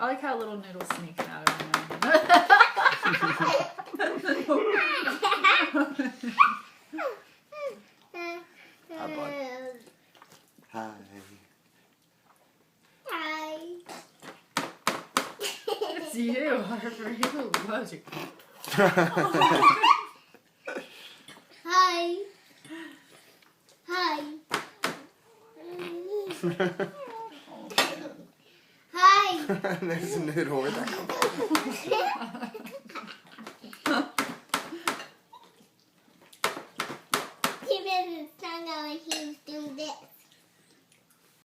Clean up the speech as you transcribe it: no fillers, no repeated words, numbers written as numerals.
I like how little Noodle's sneaking out of my Hi, bud. Hi. Hi. It's you, Harper. You loves you. Hi. Hi. Hi. There's a noodle. Where'd that come from?